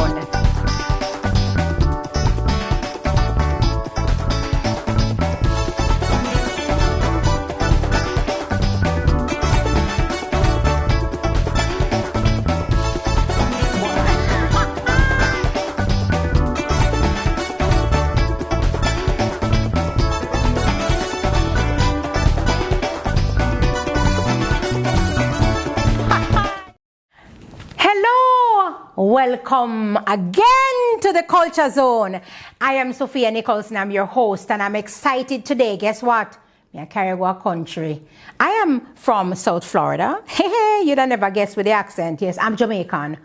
Zone. Welcome again to the Culture Zone. I am Sophia Nicholson. I'm your host, and I'm excited today. Guess what? I carry a country. I am from South Florida. Hey, you'd have never guessed with the accent. Yes, I'm Jamaican,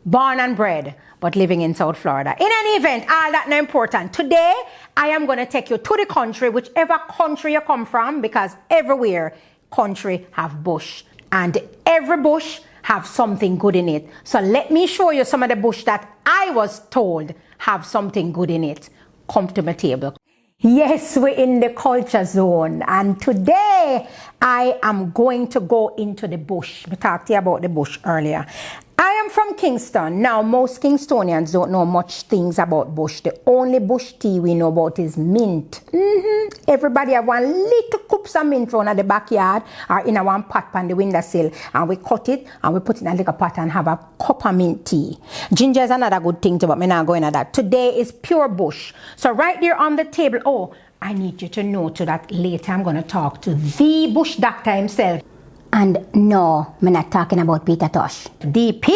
born and bred, but living in South Florida. In any event, all that not important. Today, I am going to take you to the country, whichever country you come from, because everywhere country have bush, and every bush have something good in it. So let me show you some of the bush that I was told have something good in it. Come to my table. Yes, we're in the Culture Zone, and today I am going to go into the bush. We talked to you about the bush earlier. I am from Kingston. Now, most Kingstonians don't know much things about bush. The only bush tea we know about is mint. Everybody have one little cups of mint round at the backyard or in a one pot on the windowsill, and we cut it and we put it in a little pot and have a cup of mint tea. Ginger is another good thing too, but me not going at that. Today is pure bush. So right there on the table, oh, I need you to know too that later I'm going to talk to the bush doctor himself. And no, I'm not talking about Peter Tosh. DP!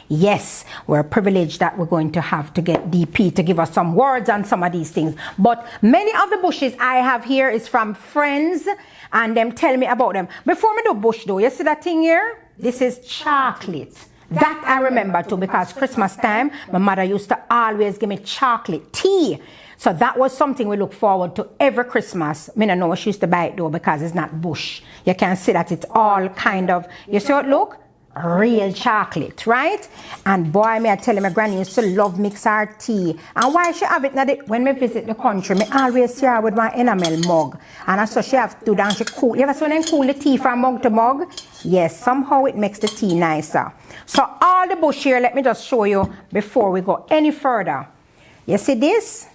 Yes, we're privileged that we're going to have to get DP to give us some words on some of these things. But many of the bushes I have here is from friends, and them tell me about them. Before me do bush though, you see that thing here? This is chocolate. That I remember too, because Christmas time, my mother used to always give me chocolate tea. So that was something we look forward to every Christmas. I don't know what she used to buy it though, because it's not bush. You can see that it's all kind of, you see what look? Real chocolate, right? And boy, me I tell you, my granny used to love mix her tea. And why she have it now? When me visit the country, me always see her with my enamel mug. And so she have to do that, she cool. You ever see when they cool the tea from mug to mug? Yes, somehow it makes the tea nicer. So all the bush here, let me just show you before we go any further. You see this?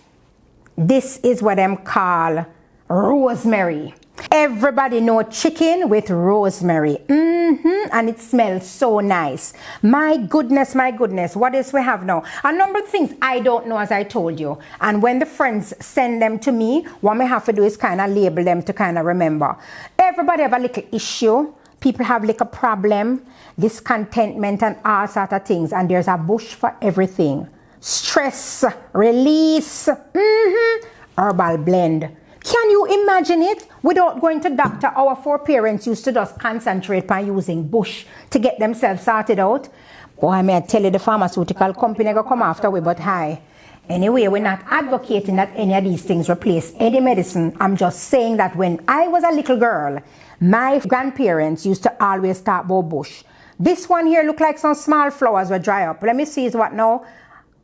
This is what them call rosemary. Everybody know chicken with rosemary. And it smells so nice. My goodness, what else we have now? A number of things I don't know, as I told you. And when the friends send them to me, what I have to do is kind of label them to kind of remember. Everybody have a little issue. People have like a problem, discontentment and all sort of things. And there's a bush for everything. Stress, release, herbal blend. Can you imagine it? Without going to doctor, our foreparents used to just concentrate on using bush to get themselves sorted out. Boy, may I tell you, the pharmaceutical company will come after we, but hi. Anyway, we're not advocating that any of these things replace any medicine. I'm just saying that when I was a little girl, my grandparents used to always talk about bush. This one here look like some small flowers will dry up. Let me see is what now?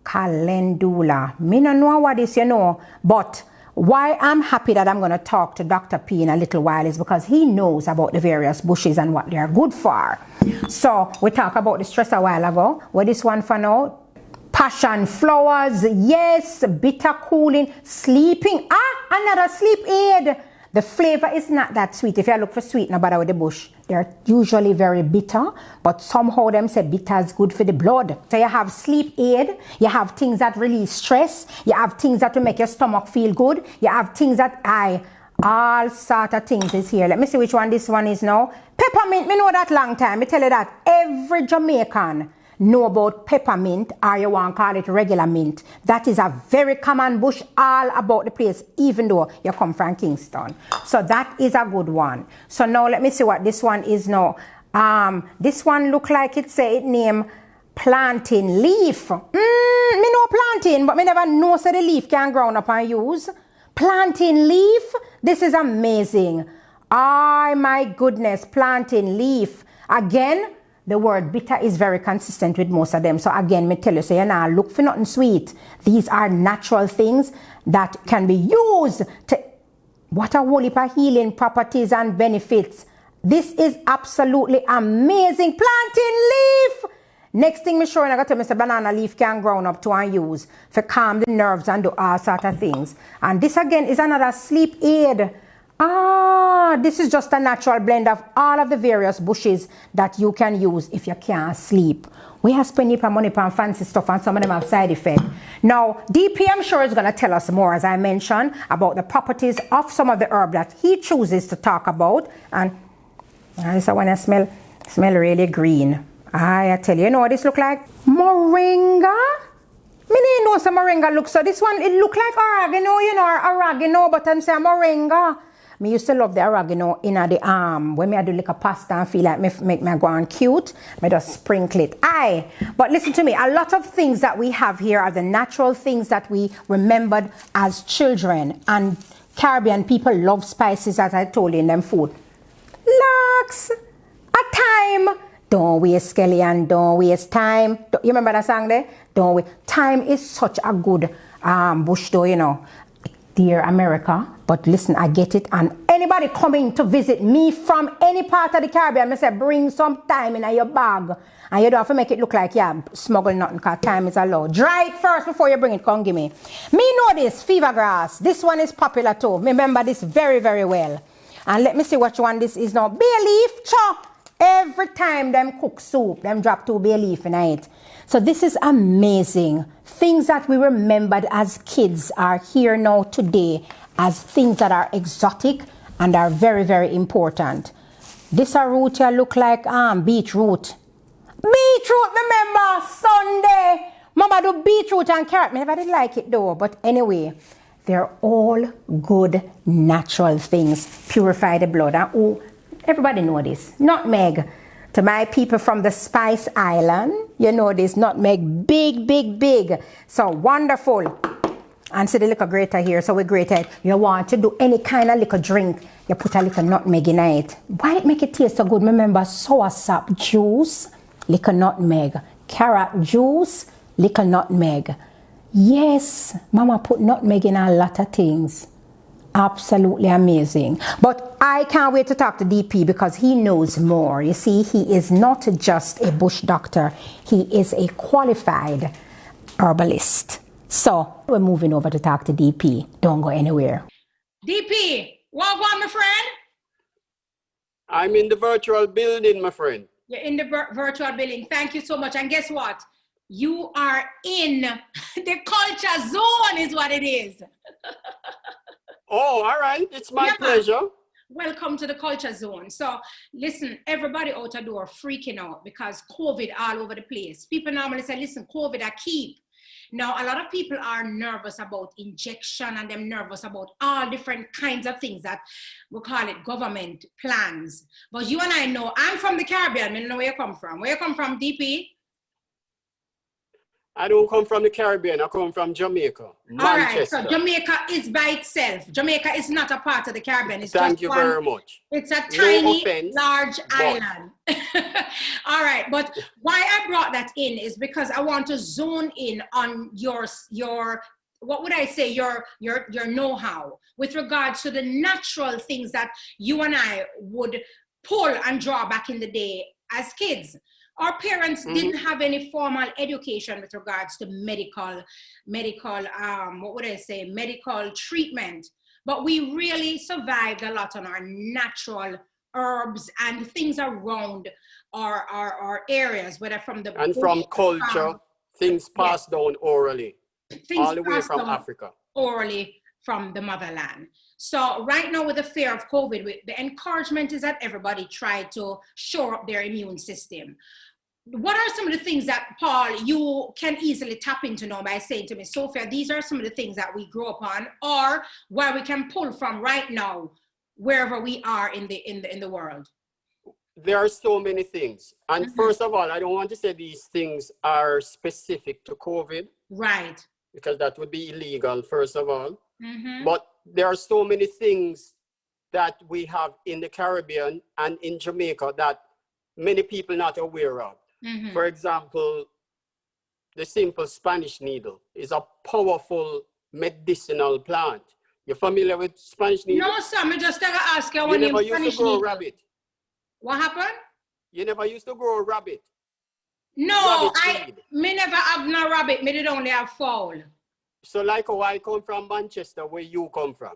Calendula. Me no know what is, you know, but why I'm happy that I'm going to talk to Dr. P in a little while is because he knows about the various bushes and what they are good for. So we talked about the stress a while ago. What is one for now? Passion flowers, yes, bitter cooling, sleeping. Another sleep aid. The flavor is not that sweet. If you look for sweet, no bother with the bush. They're usually very bitter, but somehow them say bitter is good for the blood. So you have sleep aid, you have things that release stress, you have things that will make your stomach feel good, you have things that all sort of things is here. Let me see which one this one is now. Peppermint, me know that long time. Me tell you that every Jamaican know about peppermint, or you want to call it regular mint. That is a very common bush all about the place, even though you come from Kingston. So that is a good one. So now let me see what this one is now. This one look like it say it name plantain leaf. Me know plantain, but me never know so the leaf can grow up and use. Plantain leaf, this is amazing. Oh my goodness, plantain leaf. Again, the word bitter is very consistent with most of them. So again, me tell you, so you now look for nothing sweet. These are natural things that can be used to what a whole heap of healing properties and benefits. This is absolutely amazing. Plantain leaf. Next thing me sure I got to Mr. Banana leaf can ground up to and use for calm the nerves and do all sort of things. And this again is another sleep aid. This is just a natural blend of all of the various bushes that you can use if you can't sleep. We have spent money on fancy stuff and some of them have side effects. Now, DP I'm sure is going to tell us more, as I mentioned, about the properties of some of the herb that he chooses to talk about. And this is when I smell really green. I tell you, what this look like? Moringa? Me didn't know some moringa look so. This one, it look like oregano, oregano, but I'm saying moringa. Me used to love the oregano in the when I do like a pasta and feel like make me go on cute, me just sprinkle it. But listen to me, a lot of things that we have here are the natural things that we remembered as children. And Caribbean people love spices, as I told you, in them food. Lux, a time. Don't waste Skelly and don't waste time. You remember that song there? Don't waste. Time is such a good bush though, Dear America, but listen, I get it. And anybody coming to visit me from any part of the Caribbean, I say bring some thyme in your bag. And you don't have to make it look like smuggle nothing because time is allowed. Dry it first before you bring it. Come give me. Me know this, fever grass. This one is popular too. Remember this very, very well. And let me see which one this is now. Bay leaf, chop. Every time them cook soup, them drop 2 bay leaf in it. So this is amazing. Things that we remembered as kids are here now today as things that are exotic and are very, very important. This a root here look like beetroot. Beetroot, remember Sunday. Mama do beetroot and carrot. I never did like it though. But anyway, they're all good natural things. Purify the blood. And everybody know this. Nutmeg. To my people from the Spice Island, you know this. Nutmeg, big, big, big. So wonderful. And see the little grater here. So we grate it. You want to do any kind of little drink, you put a little nutmeg in it. Why it make it taste so good? Remember, soursop juice, little nutmeg. Carrot juice, little nutmeg. Yes, Mama put nutmeg in a lot of things. Absolutely amazing. But I can't wait to talk to DP because he knows more. You see, he is not just a bush doctor. He is a qualified herbalist. So we're moving over to talk to DP. Don't go anywhere. DP, what on, my friend? I'm in the virtual building, my friend. You're in the virtual building. Thank you so much. And guess what? You are in the culture zone is what it is. Oh, all right. It's my pleasure. Welcome to the culture zone. So listen, everybody out the door freaking out because COVID all over the place. People normally say, listen, COVID I keep. Now, a lot of people are nervous about injection and them nervous about all different kinds of things that we call it government plans. But you and I know, I'm from the Caribbean. I don't know where you come from. Where you come from, DP? I don't come from the Caribbean. I come from Jamaica, Manchester. All right, so Jamaica is by itself. Jamaica is not a part of the Caribbean. It's Thank you very much. It's a tiny, large island. All right, but why I brought that in is because I want to zone in on your what would I say, your know-how with regards to the natural things that you and I would pull and draw back in the day as kids. Our parents didn't have any formal education with regards to medical, what would I say, medical treatment. But we really survived a lot on our natural herbs and things around our areas, whether from the and from culture, things passed down orally, all the way from Africa. Orally from the motherland. So right now with the fear of COVID, the encouragement is that everybody try to shore up their immune system. What are some of the things that, Paul, you can easily tap into now by saying to me, Sophia, these are some of the things that we grew up on, or where we can pull from right now, wherever we are in the world? There are so many things. And first of all, I don't want to say these things are specific to COVID. Right. Because that would be illegal, first of all. But there are so many things that we have in the Caribbean and in Jamaica that many people not aware of. For example, the simple Spanish needle is a powerful medicinal plant. You're familiar with Spanish needle? No, sir. I just ask you. You never used to grow a rabbit. What happened? You never used to grow a rabbit. No, rabbit feed. me never have no rabbit. Me did only have fowl. So like how I come from Manchester, where you come from.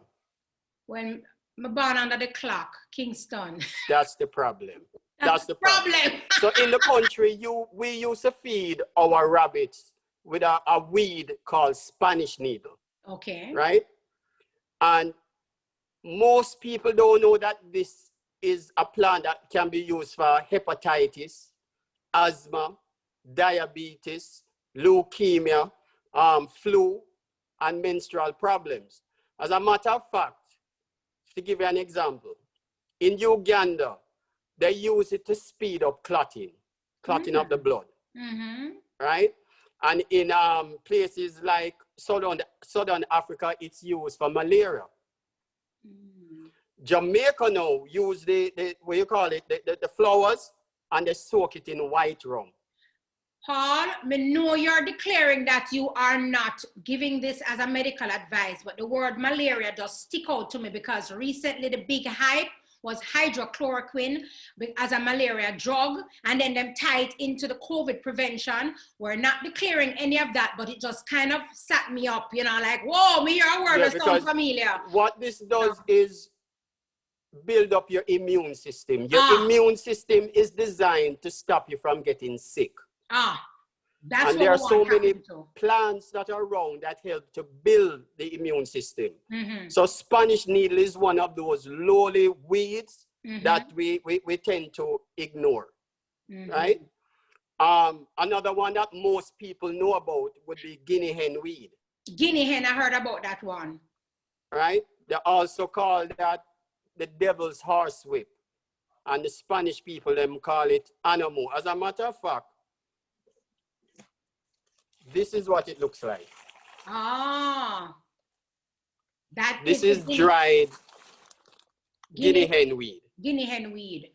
When me born under the clock, Kingston. That's the problem. That's the problem. So in the country, we used to feed our rabbits with a weed called Spanish needle. Okay. Right? And most people don't know that this is a plant that can be used for hepatitis, asthma, diabetes, leukemia, flu, and menstrual problems. As a matter of fact, to give you an example, in Uganda, they use it to speed up clotting of the blood, right? And in places like Southern Africa, it's used for malaria. Jamaica now use the what you call it, the flowers, and they soak it in white rum. Paul, me know you're declaring that you are not giving this as a medical advice, but the word malaria does stick out to me because recently the big hype was hydrochloroquine as a malaria drug, and then them tied into the COVID prevention. We're not declaring any of that, but it just kind of set me up, you know, like, whoa, me hear a word that sounds familiar. What this does is build up your immune system. Your immune system is designed to stop you from getting sick. That's and there are so many plants that are around that help to build the immune system. So Spanish needle is one of those lowly weeds that we tend to ignore, right? Another one that most people know about would be guinea hen weed. Guinea hen, I heard about that one. Right? They also call that the devil's horsewhip. And the Spanish people, them call it anamo. As a matter of fact, this is what it looks like. This is dried guinea hen weed. Guinea hen weed.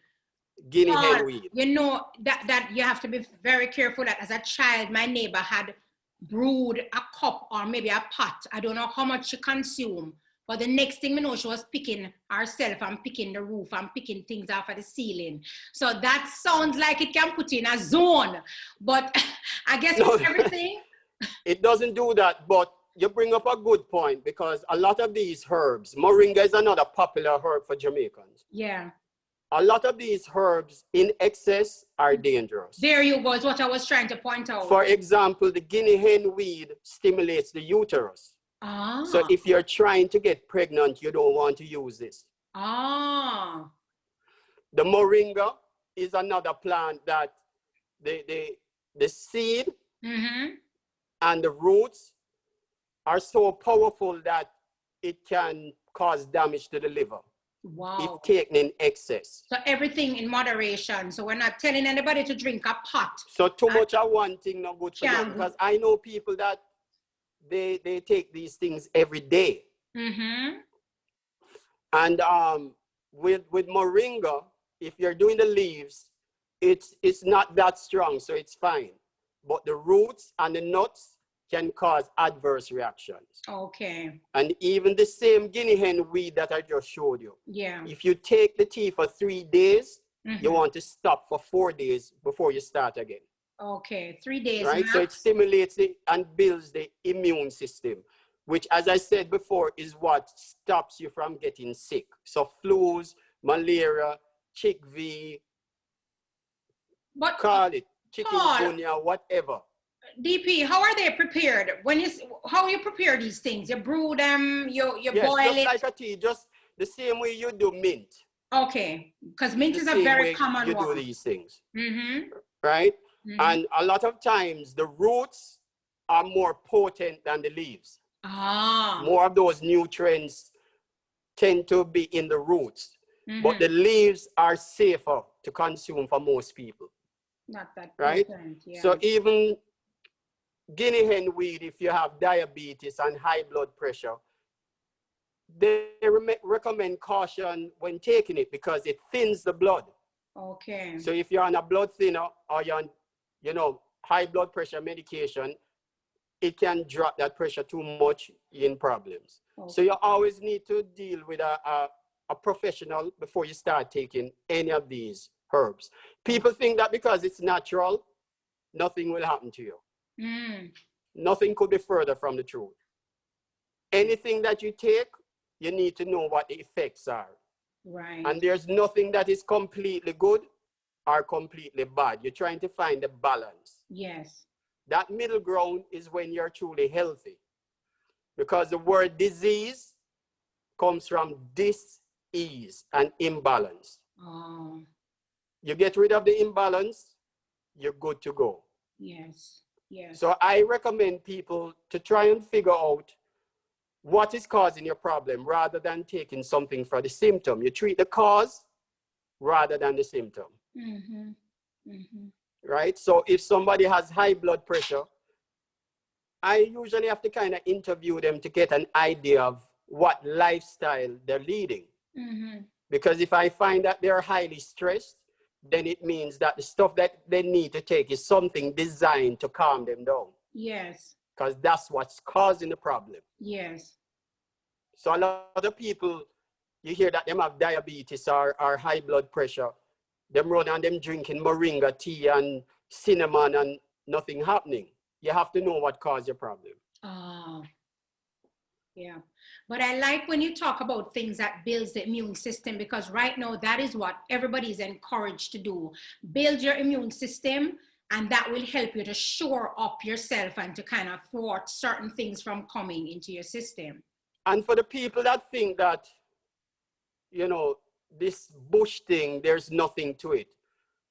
Guinea hen weed. You know that you have to be very careful that as a child, my neighbor had brewed a cup or maybe a pot. I don't know how much she consumed. But the next thing we know, she was picking herself and picking the roof and picking things off of the ceiling. So that sounds like it can put you in a zone. But I guess with everything. It doesn't do that, but you bring up a good point because a lot of these herbs, moringa is another popular herb for Jamaicans. Yeah. A lot of these herbs in excess are dangerous. There you go, is what I was trying to point out. For example, the guinea hen weed stimulates the uterus. So if you're trying to get pregnant, you don't want to use this. The moringa is another plant that the seed and the roots are so powerful that it can cause damage to the liver. Wow. If taken in excess. So everything in moderation. So we're not telling anybody to drink a pot. So too much of one thing not good for them, because I know people that they take these things every day. And with moringa, if you're doing the leaves, it's not that strong, so it's fine. But the roots and the nuts can cause adverse reactions. Okay. And even the same guinea hen weed that I just showed you. Yeah. If you take the tea for 3 days, you want to stop for 4 days before you start again. Okay, 3 days. Right, max. so it stimulates it and builds the immune system, which, as I said before, is what stops you from getting sick. So flus, malaria, chickpea, call it chikungunya, whatever. DP, how are they prepared? How you prepare these things? You brew them, you boil just it? like a tea, just the same way you do mint. Okay, because mint is a very common one. You do these things, right? And a lot of times the roots are more potent than the leaves. More of those nutrients tend to be in the roots, but the leaves are safer to consume for most people. Not that right? potent, yeah. So even guinea hen weed, if you have diabetes and high blood pressure, they recommend caution when taking it because it thins the blood. Okay. So if you're on a blood thinner or you're on, high blood pressure medication, it can drop that pressure too much in problems. Okay. So you always need to deal with a professional before you start taking any of these herbs. People think that because it's natural, nothing will happen to you. Mm. Nothing could be further from the truth. Anything that you take, you need to know what the effects are. Right. And there's nothing that is completely good or completely bad. You're trying to find the balance. Yes. That middle ground is when you're truly healthy. Because the word disease comes from dis-ease and imbalance. Oh. You get rid of the imbalance, you're good to go. Yes. Yes. So I recommend people to try and figure out what is causing your problem rather than taking something for the symptom. You treat the cause rather than the symptom. Mm-hmm. Mm-hmm. Right? So if somebody has high blood pressure, I usually have to kind of interview them to get an idea of what lifestyle they're leading. Mm-hmm. Because if I find that they're highly stressed, then it means that the stuff that they need to take is something designed to calm them down. Yes. Because that's what's causing the problem. Yes. So a lot of people, you hear that them have diabetes or high blood pressure. Them run and them drinking moringa tea and cinnamon and nothing happening. You have to know what caused your problem. Oh. Yeah. But I like when you talk about things that builds the immune system, because right now that is what everybody is encouraged to do. Build your immune system, and that will help you to shore up yourself and to kind of thwart certain things from coming into your system. And for the people that think that, you know, this bush thing, there's nothing to it,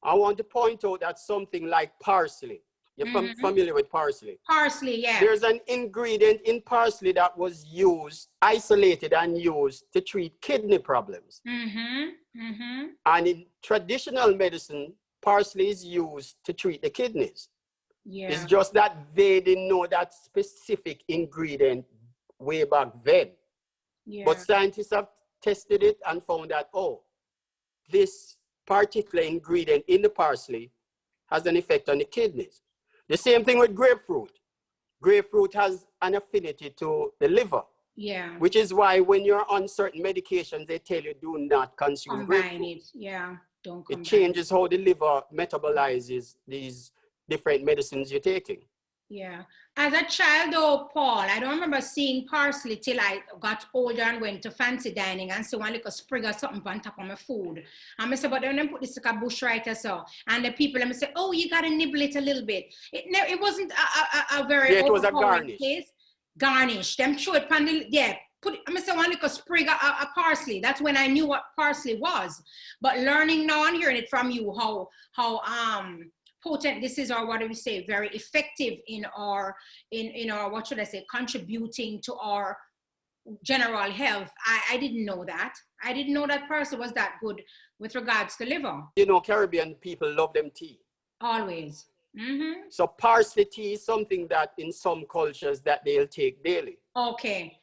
I want to point out that something like parsley, you're familiar with parsley? Parsley, yeah. There's an ingredient in parsley that was used, isolated and used to treat kidney problems. And in traditional medicine, parsley is used to treat the kidneys. Yeah. It's just that they didn't know that specific ingredient way back then. Yeah. But scientists have tested it and found that, oh, this particular ingredient in the parsley has an effect on the kidneys. The same thing with grapefruit. Grapefruit has an affinity to the liver. Yeah. Which is why when you're on certain medications, they tell you do not consume grapefruit. It. Yeah. Don't combine it changes how the liver metabolizes these different medicines you're taking. Yeah. As a child, though, Paul, I don't remember seeing parsley till I got older and went to fancy dining and so one little sprig or something on top of my food. And I said, but then I put this like a bush right or so. And the people, let me say, oh, you got to nibble it a little bit. It wasn't a very it was a garnish. Taste. Garnish. Them throw it on the, yeah. Put it, I'm say one little sprig of parsley. That's when I knew what parsley was. But learning now and hearing it from you, how potent this is, or what do we say, very effective in our what should I say, contributing to our general health. I didn't know that. I didn't know that parsley was that good with regards to liver. You know, Caribbean people love them tea. Always. So parsley tea is something that in some cultures that they'll take daily. Okay.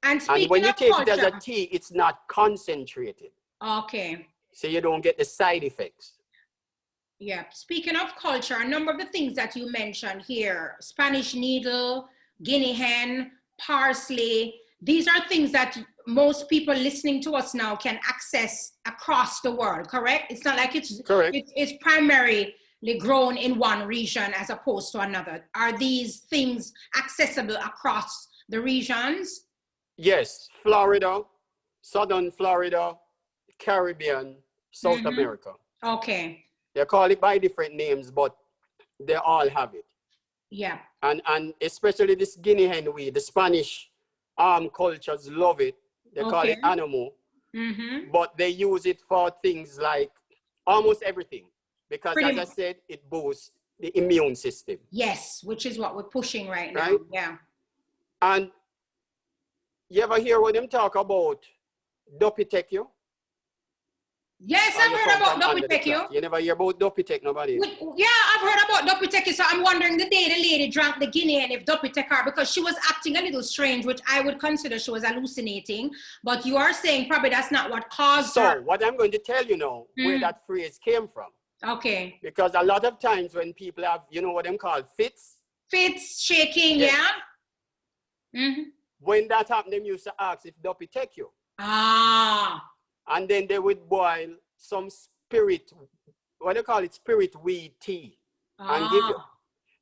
And when you take it as a tea, it's not concentrated. Okay. So you don't get the side effects. Yeah. Speaking of culture, a number of the things that you mentioned here, Spanish needle, guinea hen, parsley, these are things that most people listening to us now can access across the world, correct? It's not like it's correct. It's primarily grown in one region as opposed to another. Are these things accessible across the regions? Yes, Florida, Southern Florida, Caribbean, South America. Okay. They call it by different names, but they all have it. Yeah. And especially this guinea hen weed, the Spanish cultures love it. They call it animal. But they use it for things like almost everything. Because as I said, it boosts the immune system. Yes, which is what we're pushing right now. Right? Yeah. And you ever hear when them talk about Dopitecu? Yes, I've heard about Dopitecu. You never hear about Dopitecu, nobody? Yeah, I've heard about Dopitecu. So I'm wondering the day the lady drank the guinea and if Dopitecu, because she was acting a little strange, which I would consider she was hallucinating. But you are saying probably that's not what caused her. So what I'm going to tell you now, where that phrase came from. Okay. Because a lot of times when people have, you know what them call fits? Fits, shaking, yes. Yeah. When that happened, them used to ask if Dopitecu. Ah. And then they would boil some spirit, what do you call it, spirit weed tea. and give you.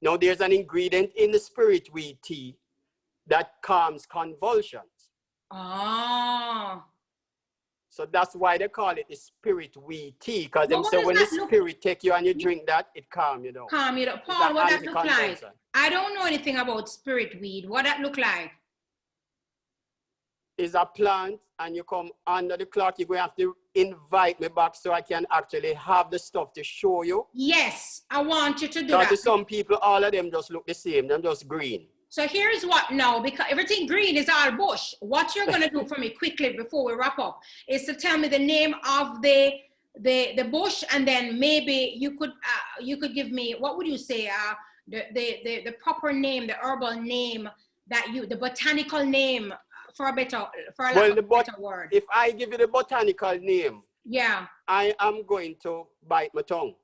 Now, there's an ingredient in the spirit weed tea that calms convulsions. So that's why they call it the spirit weed tea, because them say when the spirit take you and you drink that, it calm you down. Calm you down. Paul, what that look like? I don't know anything about spirit weed. What that look like? Is a plant, and you come under the clock. You're going to have to invite me back so I can actually have the stuff to show you. Yes, I want you to do that. Because to some people, all of them just look the same. They're just green. So here's what now, because everything green is all bush. What you're going to do for me quickly before we wrap up is to tell me the name of the bush, and then maybe you could give me, what would you say, the proper name, the herbal name the botanical name, for a better word. If I give you the botanical name, yeah, I am going to bite my tongue.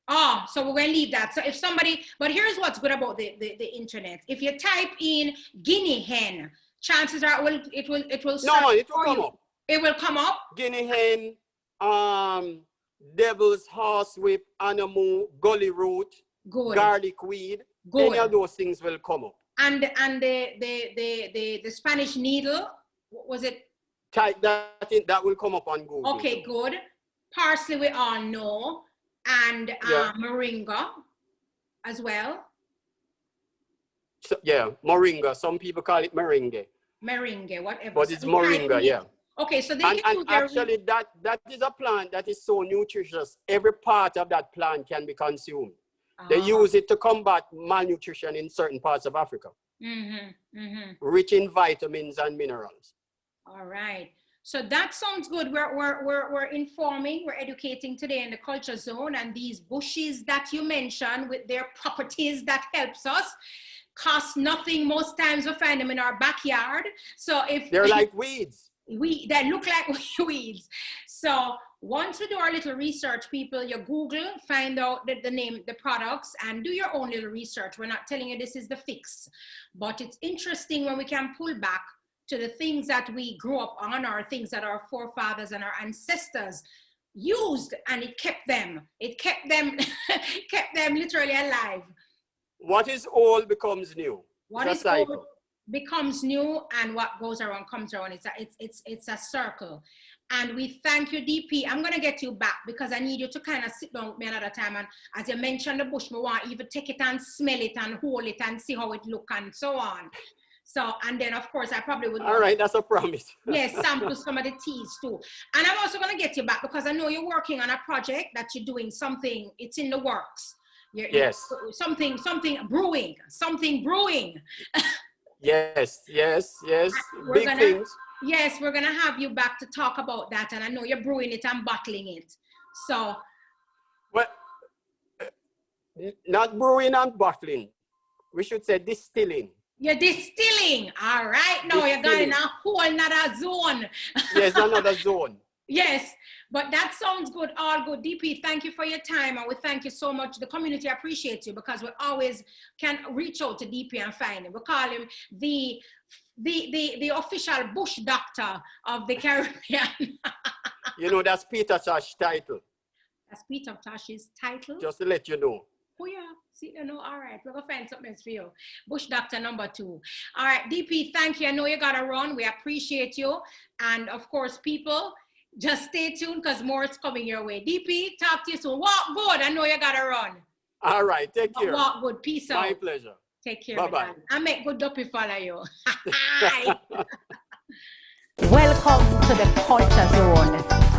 Oh, so we're going to leave that. So if somebody, but here's what's good about the internet. If you type in guinea hen, chances are it will come up. It will come up. Guinea hen, devil's horsewhip, anamu, gully root, good, garlic weed. Good. Any of those things will come up. And the Spanish needle, was it? Type that in, that will come up on Google. Okay, good. Parsley we all know, and moringa as well. So, yeah, moringa. Some people call it meringue. Meringue, whatever. But it's moringa, yeah. Okay, so they and actually that is a plant that is so nutritious. Every part of that plant can be consumed. They use it to combat malnutrition in certain parts of Africa. Rich in vitamins and minerals. All right. So that sounds good. We're informing, we're educating today in the Culture Zone, and these bushes that you mentioned with their properties that helps us cost nothing. Most times we find them in our backyard. So if they're like weeds. They look like weeds. So once we do our little research, people, you Google, find out the name, the products, and do your own little research. We're not telling you this is the fix, but it's interesting when we can pull back to the things that we grew up on, or things that our forefathers and our ancestors used, and it kept them kept them literally alive. What is old becomes new. What is old becomes new, and what goes around comes around. It's a circle. And we thank you, DP. I'm gonna get you back because I need you to kind of sit down with me another time, and as you mentioned the bush, I want even take it and smell it and hold it and see how it look and so on. So, and then of course I probably would. All right, that's a promise. Yes, sample some of the teas too. And I'm also gonna get you back because I know you're working on a project that you're doing something, it's in the works. Yes. Something brewing. Yes. Big things. Yes, we're gonna have you back to talk about that, and I know you're brewing it and bottling it. So, well, not brewing and bottling. We should say distilling. You're distilling. All right, now you're going in a whole another zone. Yes, another zone. Yes, but that sounds good. All good. DP, thank you for your time, and we thank you so much. The community appreciates you because we always can reach out to DP and find him. We call him the official bush doctor of the Caribbean. You know, that's Peter Tosh's title. That's Peter Tosh's title? Just to let you know. Oh yeah, see, you know, all right, we're gonna find something else for you. Bush doctor number 2. All right, DP, thank you. I know you gotta run. We appreciate you. And of course, people, just stay tuned because more is coming your way. DP, talk to you soon. Walk good. I know you gotta run. All right, take care. Walk good. Peace out. My pleasure. Take care. Bye-bye. I make good duppy follow you. Welcome to the Culture Zone.